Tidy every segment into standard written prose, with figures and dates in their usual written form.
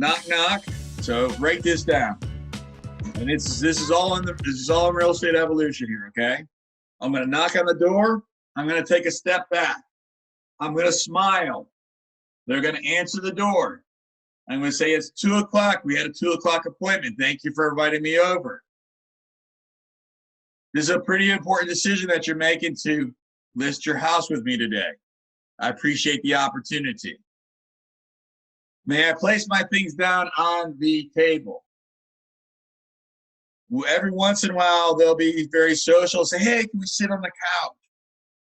Knock, knock. So write this down. And this is all in real estate evolution here, okay? I'm going to knock on the door. I'm going to take a step back. I'm going to smile. They're going to answer the door. I'm going to say, it's 2 o'clock. We had a 2 o'clock appointment. Thank you for inviting me over. This is a pretty important decision that you're making to list your house with me today. I appreciate the opportunity. May I place my things down on the table? Every once in a while, they'll be very social, say, hey, can we sit on the couch?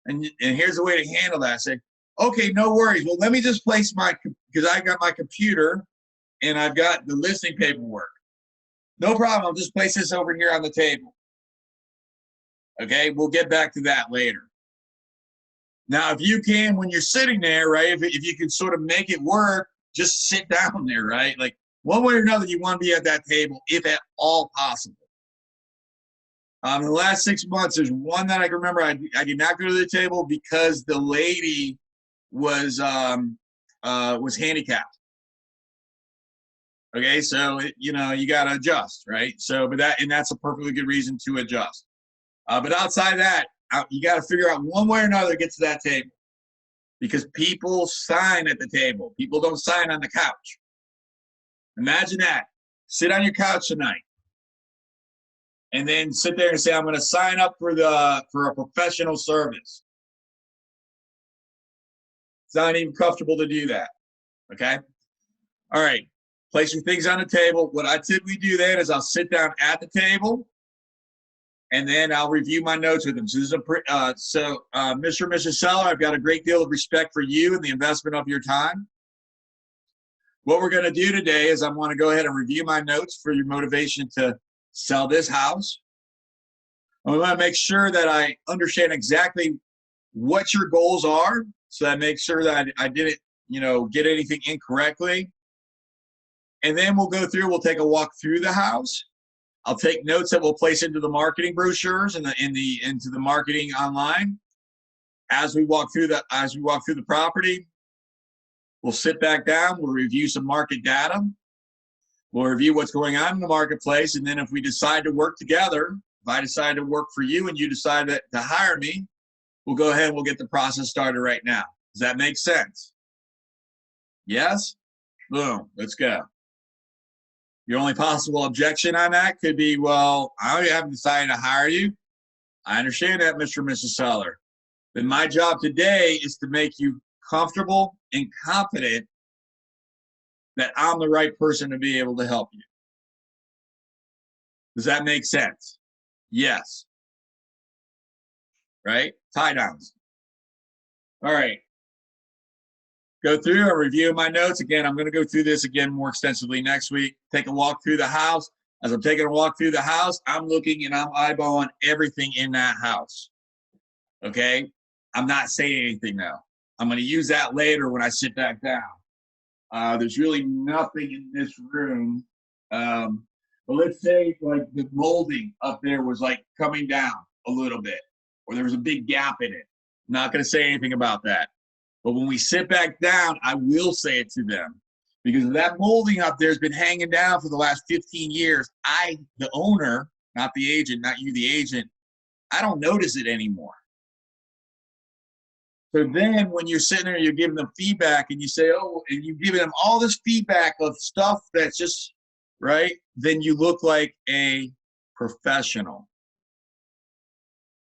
And here's the way to handle that. Say, okay, no worries. Well, let me just place because I got my computer and I've got the listing paperwork. No problem. I'll just place this over here on the table. Okay, we'll get back to that later. Now, if you can, when you're sitting there, right, if you can sort of make it work, just sit down there, right? Like one way or another, you want to be at that table, if at all possible. In the last 6 months, there's one that I can remember. I did not go to the table because the lady was handicapped. Okay, so you got to adjust, right? So, that's a perfectly good reason to adjust. But outside of that, you got to figure out one way or another to get to that table, because people sign at the table. People don't sign on the couch. Imagine that. Sit on your couch tonight, and then sit there and say, I'm going to sign up for a professional service. It's not even comfortable to do that. Okay? All right. Place your things on the table. What I typically do then is I'll sit down at the table, and then I'll review my notes with them. So, Mr. and Mrs. Seller, I've got a great deal of respect for you and the investment of your time. What we're going to do today is I want to go ahead and review my notes for your motivation to sell this house. I want to make sure that I understand exactly what your goals are, so that I make sure that I didn't, get anything incorrectly. And then we'll go through. We'll take a walk through the house. I'll take notes that we'll place into the marketing brochures and into the marketing online. As we walk through the property, we'll sit back down. We'll review some market data. We'll review what's going on in the marketplace, and then if we decide to work together, if I decide to work for you and you decide to hire me, we'll go ahead and we'll get the process started right now. Does that make sense? Yes? Boom. Let's go. Your only possible objection on that could be, well, I haven't decided to hire you. I understand that, Mr. and Mrs. Seller. Then my job today is to make you comfortable and confident that I'm the right person to be able to help you. Does that make sense? Yes. Right? Tie downs. All right. Go through and review my notes. Again, I'm going to go through this again more extensively next week. Take a walk through the house. As I'm taking a walk through the house, I'm looking and I'm eyeballing everything in that house. Okay? I'm not saying anything now. I'm going to use that later when I sit back down. There's really nothing in this room. But let's say like the molding up there was like coming down a little bit, or there was a big gap in it. I'm not going to say anything about that. But when we sit back down, I will say it to them, because that molding up there has been hanging down for the last 15 years. I, the owner, not the agent, not you, the agent, I don't notice it anymore. So then when you're sitting there, you're giving them feedback and you say, oh, and you're giving them all this feedback of stuff that's just, right? Then you look like a professional.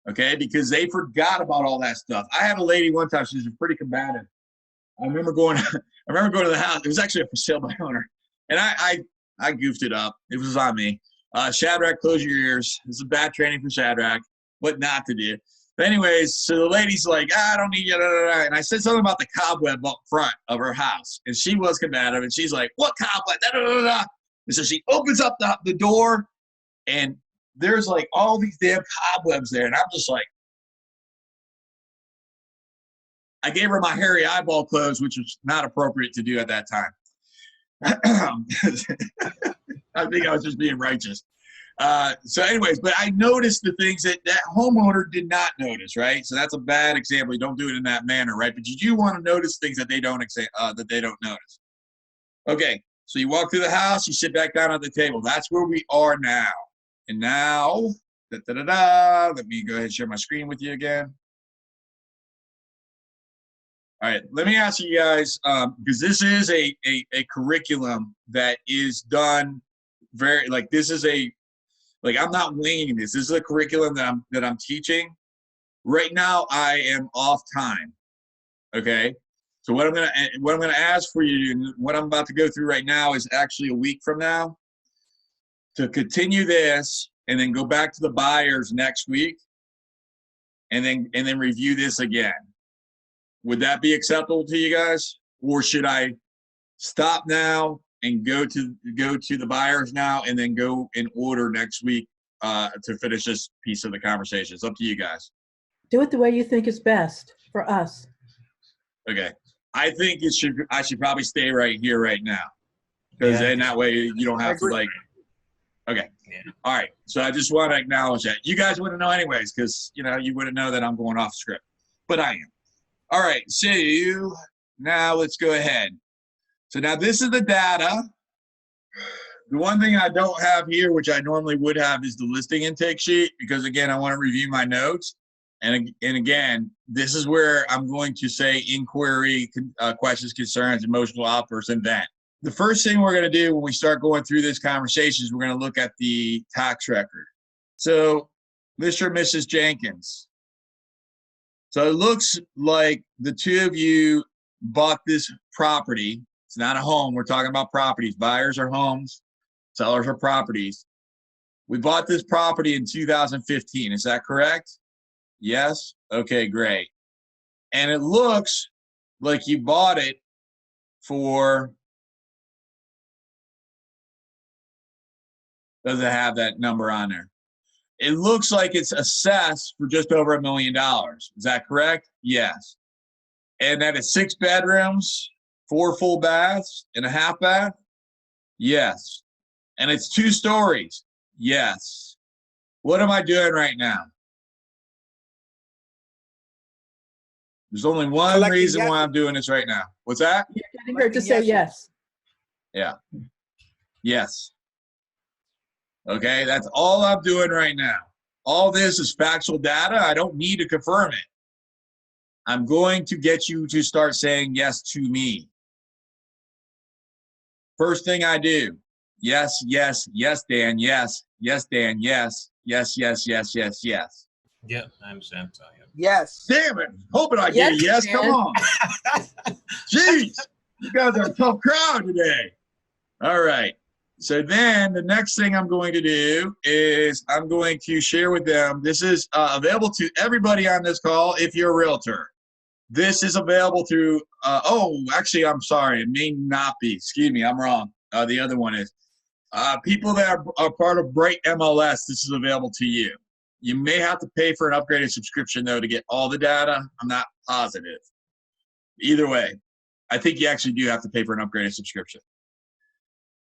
Okay, because they forgot about all that stuff. I had a lady one time, she was pretty combative. I remember going to the house. It was actually a for sale by owner. And I goofed it up. It was on me. Shadrach, close your ears. This is bad training for Shadrach. What not to do. But anyways, so the lady's like, I don't need you. And I said something about the cobweb up front of her house. And she was combative. And she's like, what cobweb? And so she opens up the door, and there's like all these damn cobwebs there. And I'm just like, I gave her my hairy eyeball clothes, which was not appropriate to do at that time. I think I was just being righteous. So anyways, but I noticed the things that homeowner did not notice, right? So that's a bad example. You don't do it in that manner, right? But you do want to notice things that they don't notice. Okay, So you walk through the house, you sit back down at the table. That's where we are now. And now, let me go ahead and share my screen with you again. All right, let me ask you guys, because this is a curriculum that is done very, like, this is a, like, I'm not winging this. This is a curriculum that I'm teaching. Right now, I am off time, okay? So what I'm gonna ask for you, and what I'm about to go through right now is actually a week from now, to continue this and then go back to the buyers next week and then review this again. Would that be acceptable to you guys? Or should I stop now and go to the buyers now and then go in order next week to finish this piece of the conversation? It's up to you guys. Do it the way you think is best for us. Okay. I think I should probably stay right here right now. Because then that way you don't have to, like, okay. Yeah. All right. So I just want to acknowledge that. You guys wouldn't know anyways, because, you know, you wouldn't know that I'm going off script. But I am. All right. So now let's go ahead. So now this is the data. The one thing I don't have here, which I normally would have, is the listing intake sheet, because, again, I want to review my notes. And again, this is where I'm going to say inquiry, questions, concerns, emotional outbursts, and vent. The first thing we're going to do when we start going through this conversation is we're going to look at the tax record. So, Mr. and Mrs. Jenkins. So it looks like the two of you bought this property. It's not a home. We're talking about properties. Buyers are homes. Sellers are properties. We bought this property in 2015. Is that correct? Yes? Okay, great. And it looks like you bought it for, doesn't have that number on there. It looks like it's assessed for just over $1 million. Is that correct? Yes. And that is 6 bedrooms, 4 full baths, and a half bath? Yes. And it's 2 stories? Yes. What am I doing right now? There's only one reason why I'm doing this right now. What's that? You're getting her to say yes. Yeah. Yes. Okay, that's all I'm doing right now. All this is factual data. I don't need to confirm it. I'm going to get you to start saying yes to me. First thing I do, yes, yes, yes, Dan, yes, yes, Dan, yes, yes, yes, yes, yes, yes. Yeah, I understand. So, yeah. Yes. Damn it. Hoping I get a yes. Dan. Come on. Jeez. You guys are a tough crowd today. All right. So then the next thing I'm going to do is I'm going to share with them. This is available to everybody on this call if you're a realtor. This is available through, actually, I'm sorry. It may not be. Excuse me. I'm wrong. The other one is. People that are part of Bright MLS, this is available to you. You may have to pay for an upgraded subscription, though, to get all the data. I'm not positive. Either way, I think you actually do have to pay for an upgraded subscription.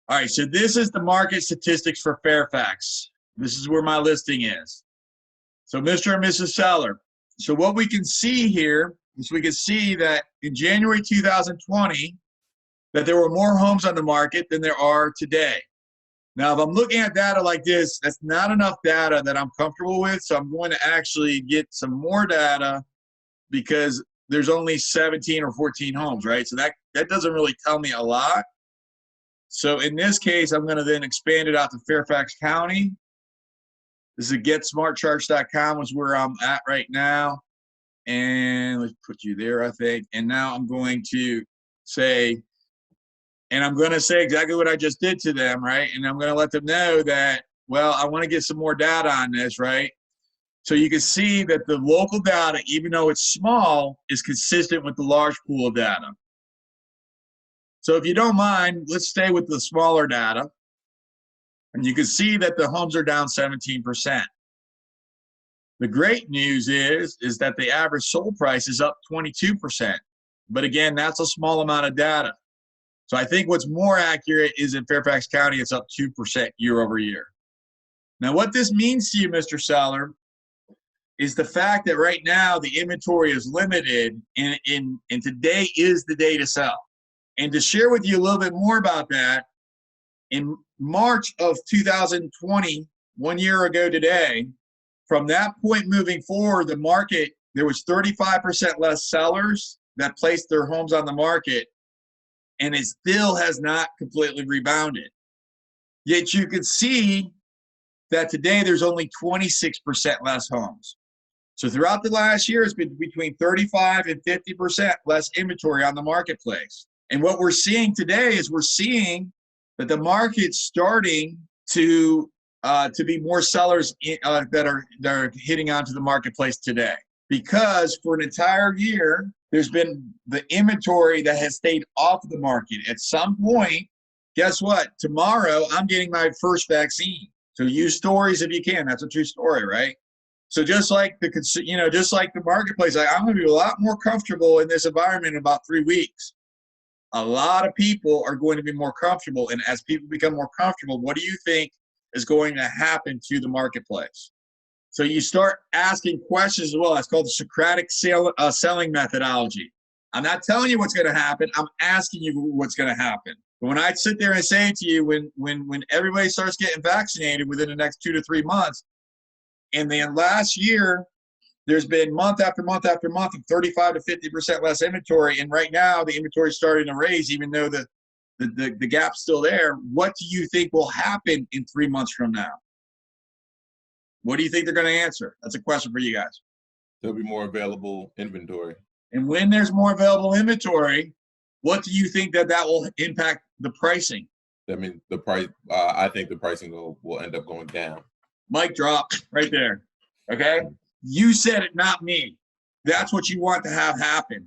All right, so this is the market statistics for Fairfax. This is where my listing is. So Mr. and Mrs. Seller. So what we can see here is we can see that in January 2020, that there were more homes on the market than there are today. Now, if I'm looking at data like this, that's not enough data that I'm comfortable with, so I'm going to actually get some more data because there's only 17 or 14 homes, right? So that doesn't really tell me a lot. So in this case, I'm going to then expand it out to Fairfax County. This is GetSmartCharts.com is where I'm at right now. And let's put you there, I think. And now I'm going to say, and I'm going to say exactly what I just did to them, right? And I'm going to let them know that, well, I want to get some more data on this, right? So you can see that the local data, even though it's small, is consistent with the large pool of data. So if you don't mind, let's stay with the smaller data. And you can see that the homes are down 17%. The great news is that the average sold price is up 22%. But again, that's a small amount of data. So I think what's more accurate is in Fairfax County, it's up 2% year over year. Now, what this means to you, Mr. Seller, is the fact that right now the inventory is limited and today is the day to sell. And to share with you a little bit more about that, In March of 2020, 1 year ago today, from that point moving forward, the market, there was 35% less sellers that placed their homes on the market, and it still has not completely rebounded. Yet you can see that today there's only 26% less homes. So throughout the last year, it's been between 35 and 50% less inventory on the marketplace. And what we're seeing today is we're seeing that the market's starting to be more sellers that are hitting onto the marketplace today. Because for an entire year, there's been the inventory that has stayed off the market. At some point, guess what? Tomorrow, I'm getting my first vaccine. So use stories if you can. That's a true story, right? So just like just like the marketplace, I'm going to be a lot more comfortable in this environment in about 3 weeks. A lot of people are going to be more comfortable, and as people become more comfortable, what do you think is going to happen to the marketplace? So you start asking questions as well. That's called the Socratic selling methodology. I'm not telling you what's going to happen. I'm asking you what's going to happen. But when I sit there and say to you, when everybody starts getting vaccinated within the next 2 to 3 months, and then last year, there's been month after month after month of 35 to 50% less inventory. And right now, the inventory is starting to raise, even though the gap's still there. What do you think will happen in 3 months from now? What do you think they're going to answer? That's a question for you guys. There'll be more available inventory. And when there's more available inventory, what do you think that will impact the pricing? I mean, the price. I think the pricing will end up going down. Mic drop right there. Okay? You said it, not me. That's what you want to have happen.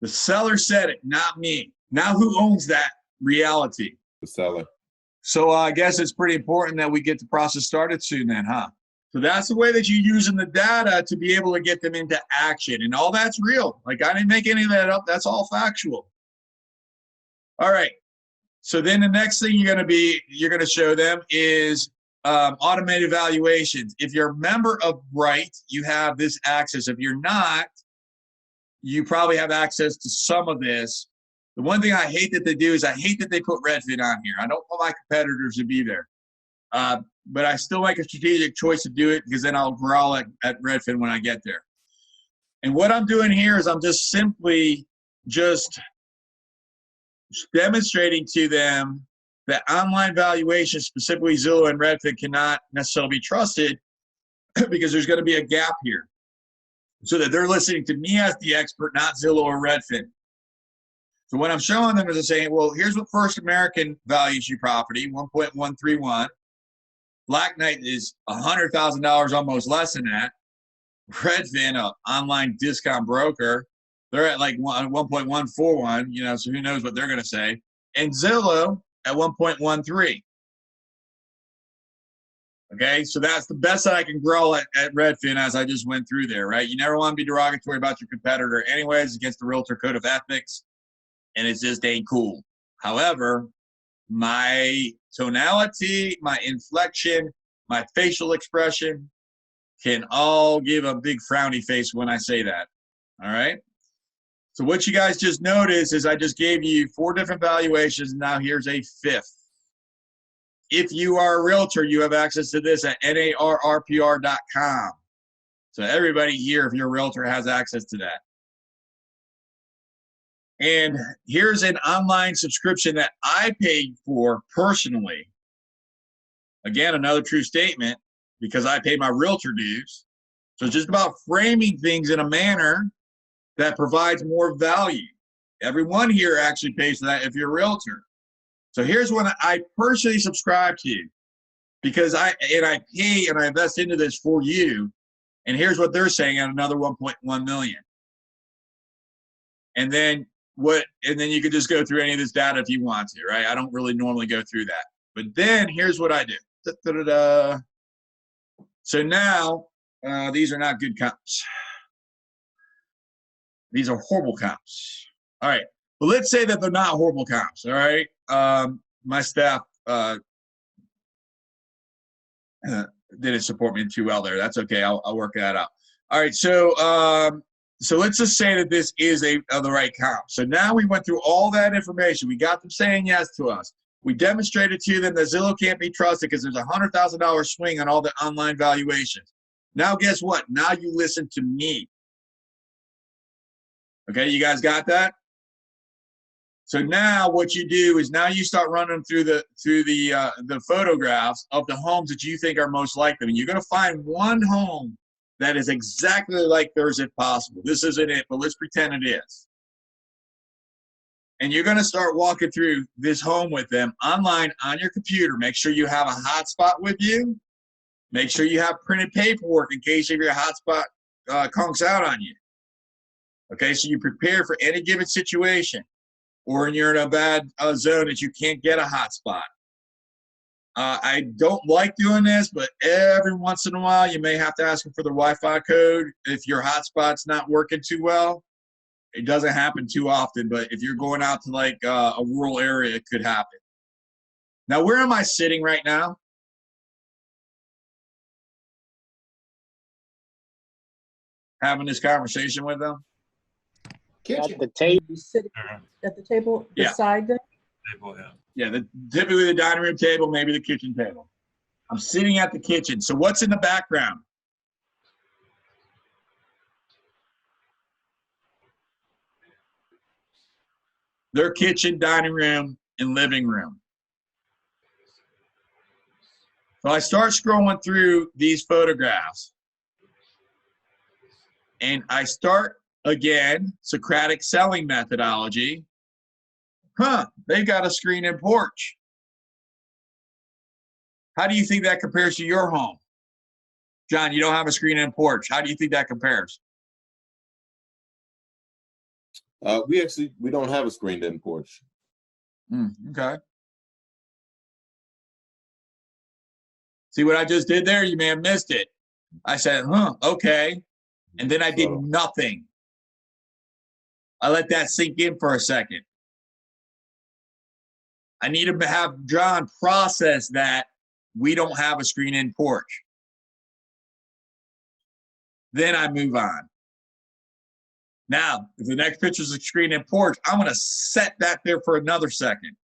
The seller said it, not me. Now who owns that reality? The seller. So I guess it's pretty important that we get the process started soon then, huh? So that's the way that you're using the data to be able to get them into action. And all that's real. Like, I didn't make any of that up. That's all factual. All right. So then the next thing you're going to show them is automated valuations. If you're a member of Bright, you have this access. If you're not, you probably have access to some of this. The one thing I hate that they do is I hate that they put Redfin on here. I don't want my competitors to be there. But I still make a strategic choice to do it because then I'll growl at Redfin when I get there. And what I'm doing here is I'm just simply demonstrating to them that online valuations, specifically Zillow and Redfin, cannot necessarily be trusted because there's going to be a gap here. So that they're listening to me as the expert, not Zillow or Redfin. So what I'm showing them is I'm saying, well, here's what First American values your property, 1.131. Black Knight is $100,000, almost less than that. Redfin, an online discount broker, they're at like 1.141, so who knows what they're going to say. And Zillow at 1.13. Okay, so that's the best that I can grow at Redfin as I just went through there, right? You never want to be derogatory about your competitor anyways, against the Realtor Code of Ethics, and it just ain't cool. However, my tonality, my inflection, my facial expression can all give a big frowny face when I say that, all right? So what you guys just noticed is I just gave you 4 different valuations, and now here's a 5th. If you are a realtor, you have access to this at narrpr.com. So everybody here, if you're a realtor, has access to that. And here's an online subscription that I paid for personally. Again, another true statement, because I pay my realtor dues. So it's just about framing things in a manner that provides more value. Everyone here actually pays for that if you're a realtor. So here's what I personally subscribe to, because I pay and I invest into this for you. And here's what they're saying at another 1.1 million. And then you could just go through any of this data if you want to, right? I don't really normally go through that. But then here's what I do. Da-da-da-da. So now these are not good comps. These are horrible comps. All right. But let's say that they're not horrible comps. All right. My staff didn't support me too well there. That's okay. I'll work that out. All right. So let's just say that this is the right comp. So now we went through all that information. We got them saying yes to us. We demonstrated to them that Zillow can't be trusted because there's a $100,000 swing on all the online valuations. Now, guess what? Now you listen to me. Okay, you guys got that? So now what you do is now you start running through the photographs of the homes that you think are most likely. And you're going to find one home that is exactly like theirs if possible. This isn't it, but let's pretend it is. And you're going to start walking through this home with them online on your computer. Make sure you have a hotspot with you. Make sure you have printed paperwork in case if your hotspot conks out on you. Okay, so you prepare for any given situation, or you're in a bad zone that you can't get a hotspot. I don't like doing this, but every once in a while you may have to ask them for the Wi-Fi code if your hotspot's not working too well. It doesn't happen too often, but if you're going out to like a rural area, it could happen. Now, where am I sitting right now? Having this conversation with them? At the table. You sit at the table Yeah. beside them? Table, yeah. Yeah, typically the dining room table, maybe the kitchen table. I'm sitting at the kitchen. So what's in the background? Their kitchen, dining room, and living room. So I start scrolling through these photographs. And I start, again, Socratic selling methodology. They've got a screen and porch. How do you think that compares to your home? John, you don't have a screen and porch. How do you think that compares? We don't have a screened-in porch. Okay. See what I just did there? You may have missed it. I said, okay. And then I did nothing. I let that sink in for a second. I need to have John process that we don't have a screen-in porch. Then I move on. Now, if the next picture is a screen-in porch, I'm going to set that there for another second.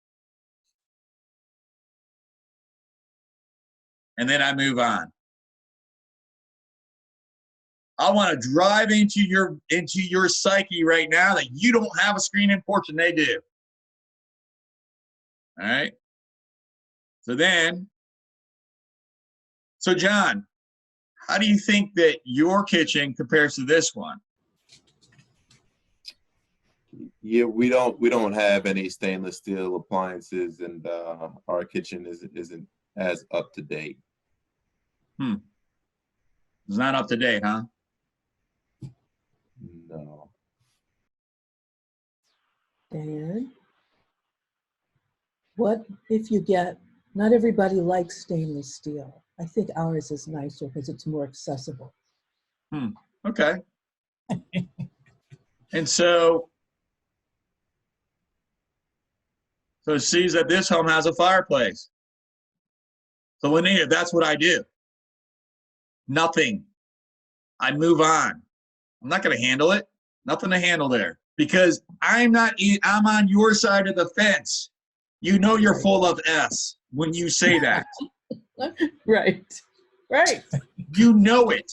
And then I move on. I want to drive into your psyche right now that you don't have a screen-in porch and they do. All right. So John, how do you think that your kitchen compares to this one? Yeah, we don't have any stainless steel appliances, and our kitchen isn't as up to date. It's not up to date, huh? No. Dan, what if you get, not everybody likes stainless steel. I think ours is nicer because it's more accessible. Okay. And so it sees that this home has a fireplace. So Linnea, that's what I do. Nothing. I move on. I'm not going to handle it. Nothing to handle there because I'm on your side of the fence. You know you're full of S when you say that. Right. You know it.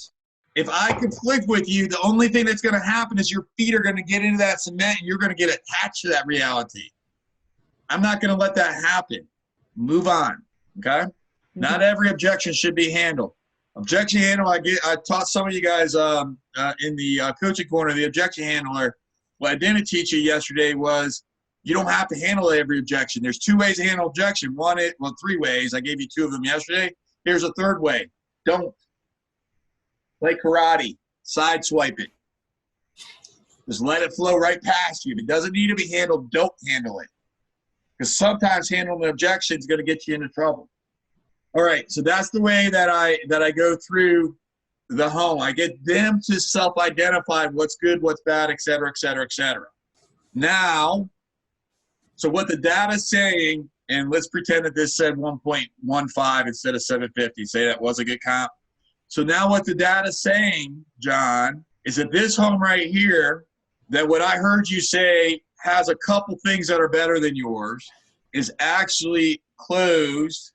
If I conflict with you, the only thing that's going to happen is your feet are going to get into that cement and you're going to get attached to that reality. I'm not going to let that happen. Move on. Okay? Not every objection should be handled. Objection handle, I taught some of you guys in the coaching corner, the objection handler. What I didn't teach you yesterday was you don't have to handle every objection. There's 2 ways to handle objection. 3 ways. I gave you 2 of them yesterday. Here's a 3rd way. Don't. Play karate. Side swipe it. Just let it flow right past you. If it doesn't need to be handled, don't handle it. Because sometimes handling an objection is going to get you into trouble. All right, so that's the way that I go through the home. I get them to self-identify what's good, what's bad, et cetera, et cetera, et cetera. Now, so what the data's saying, and let's pretend that this said 1.15 instead of 750. Say that was a good comp. So now what the data's saying, John, is that this home right here, that what I heard you say has a couple things that are better than yours, is actually closed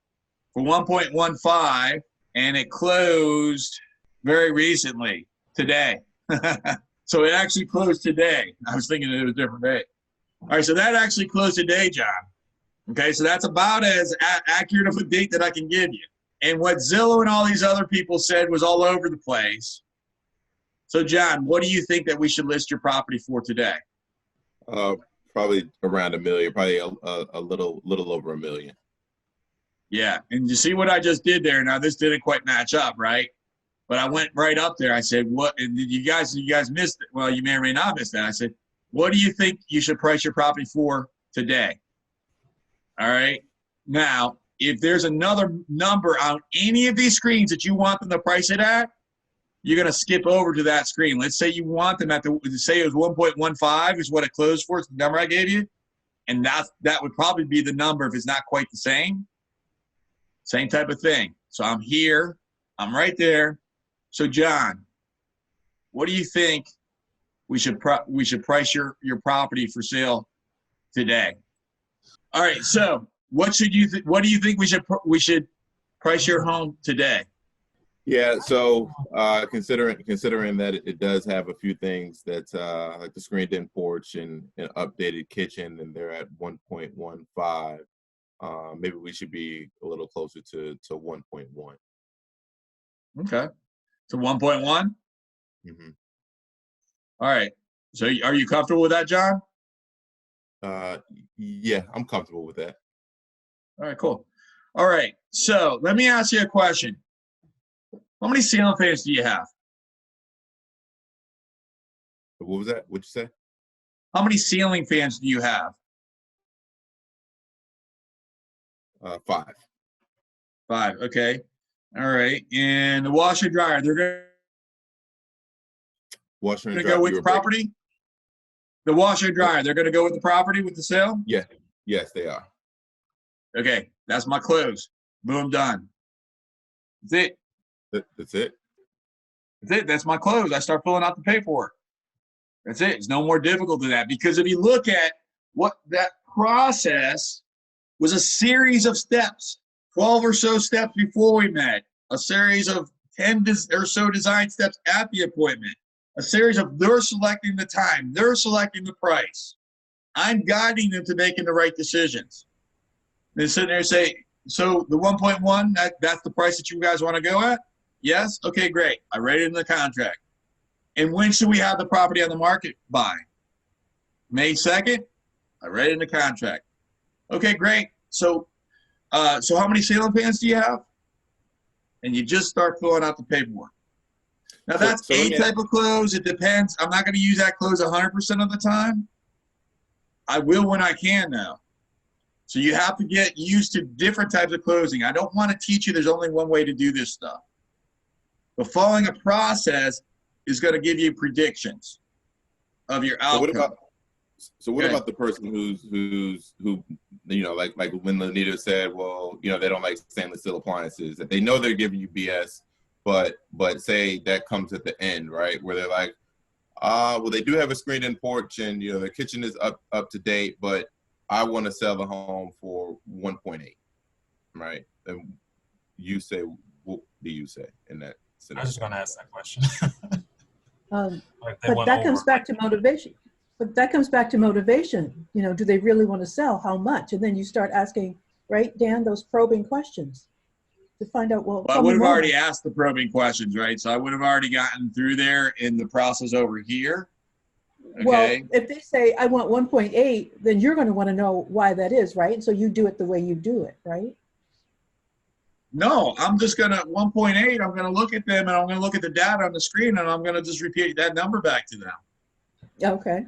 for 1.15, and it closed very recently today. So it actually closed today. I was thinking it was a different rate. All right, so that actually closed today, John. Okay, so that's about as accurate of a date that I can give you. And what Zillow and all these other people said was all over the place. So, John, what do you think that we should list your property for today? Probably around $1 million, probably a little over $1 million. Yeah, and you see what I just did there? Now, this didn't quite match up, right? But I went right up there. I said, what? And did you guys missed it. Well, you may or may not miss that. I said, what do you think you should price your property for today? All right. Now, if there's another number on any of these screens that you want them to price it at, you're going to skip over to that screen. Let's say you want them at say it was 1.15 is what it closed for. It's the number I gave you. And that would probably be the number if it's not quite the same. Same type of thing. So I'm here. I'm right there. So, John, what do you think we should price your property for sale today? All right. So, what do you think we should price your home today? Yeah. So, considering that it does have a few things that like the screened-in porch and an updated kitchen, and they're at 1.15. Maybe we should be a little closer to 1.1. Okay. To 1.1? Mm-hmm. All right. So are you comfortable with that, John? Yeah, I'm comfortable with that. All right, cool. All right. So let me ask you a question. How many ceiling fans do you have? What was that? What'd you say? How many ceiling fans do you have? 5. 5. Okay. All right. And the washer dryer, they're going Washer and to dryer. go with the property? The washer and dryer, they're going to go with the property with the sale? Yeah. Yes, they are. Okay. That's my close. Boom, done. That's it. That's it. That's it. That's my close. I start filling out the paperwork. That's it. It's no more difficult than that. Because if you look at what that process was, a series of steps, 12 or so steps before we met, a series of 10 or so design steps at the appointment, a series of they're selecting the time, they're selecting the price. I'm guiding them to making the right decisions. They sit there and say, so the 1.1, that's the price that you guys want to go at? Yes? Okay, great. I write it in the contract. And when should we have the property on the market by? May 2nd? I write it in the contract. Okay, great. So how many ceiling fans do you have? And you just start filling out the paperwork. Now that's a type of close. It depends. I'm not going to use that close 100% of the time. I will when I can now. So you have to get used to different types of closing. I don't want to teach you there's only one way to do this stuff. But following a process is going to give you predictions of your outcome. So what about the person who you know, like when Lanita said, well, you know, they don't like stainless steel appliances, that they know they're giving you BS, but say that comes at the end, right, where they're like, well, they do have a screened-in porch and, you know, their kitchen is up to date, but I want to sell the home for 1.8, right? And you say, what do you say in that scenario? I was just going to ask that question. But that comes back to motivation. But that comes back to motivation. You know, do they really want to sell? How much? And then you start asking, right, Dan, those probing questions to find out, well I would have already asked the probing questions, right? So I would have already gotten through there in the process over here. Okay. Well, if they say, I want 1.8, then you're going to want to know why that is, right? So you do it the way you do it, right? No, I'm just going to, 1.8, I'm going to look at them and I'm going to look at the data on the screen and I'm going to just repeat that number back to them. Okay.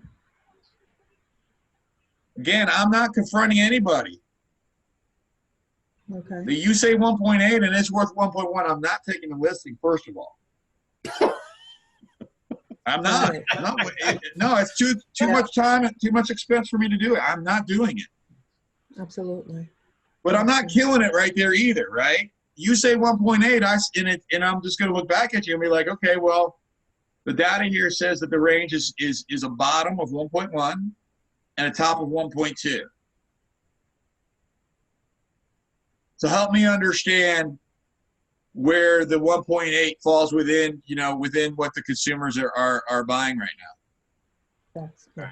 Again, I'm not confronting anybody. Okay. You say 1.8 and it's worth 1.1. I'm not taking the listing, first of all. I'm not. Right. No, it's too much time and too much expense for me to do it. I'm not doing it. Absolutely. But I'm not killing it right there either, right? You say 1.8, and I'm just going to look back at you and be like, okay, well, the data here says that the range is a bottom of 1.1 and a top of 1.2. So help me understand where the 1.8 falls within, within what the consumers are buying right now. That's good.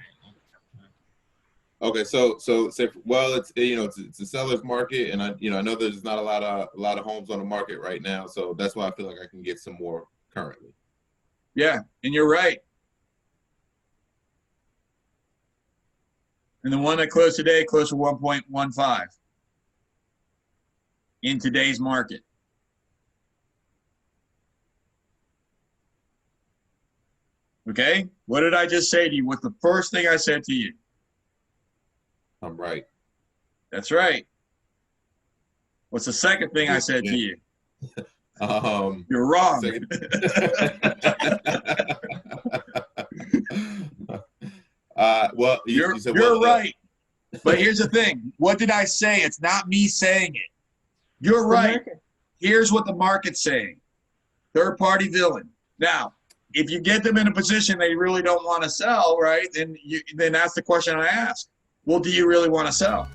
Okay, so say, well, it's it's a seller's market, and I know there's not a lot of homes on the market right now, so that's why I feel like I can get some more currently. Yeah, and you're right. And the one that closed today closed to 1.15 in today's market. Okay, what did I just say to you? What's the first thing I said to you? I'm right. That's right. What's the second thing I said to you? You're wrong. Well, you're said, well, right. But here's the thing. What did I say? It's not me saying it. You're right. Here's what the market's saying. Third-party villain. Now, if you get them in a position they really don't want to sell, right, then that's the question I ask. Well, do you really want to sell?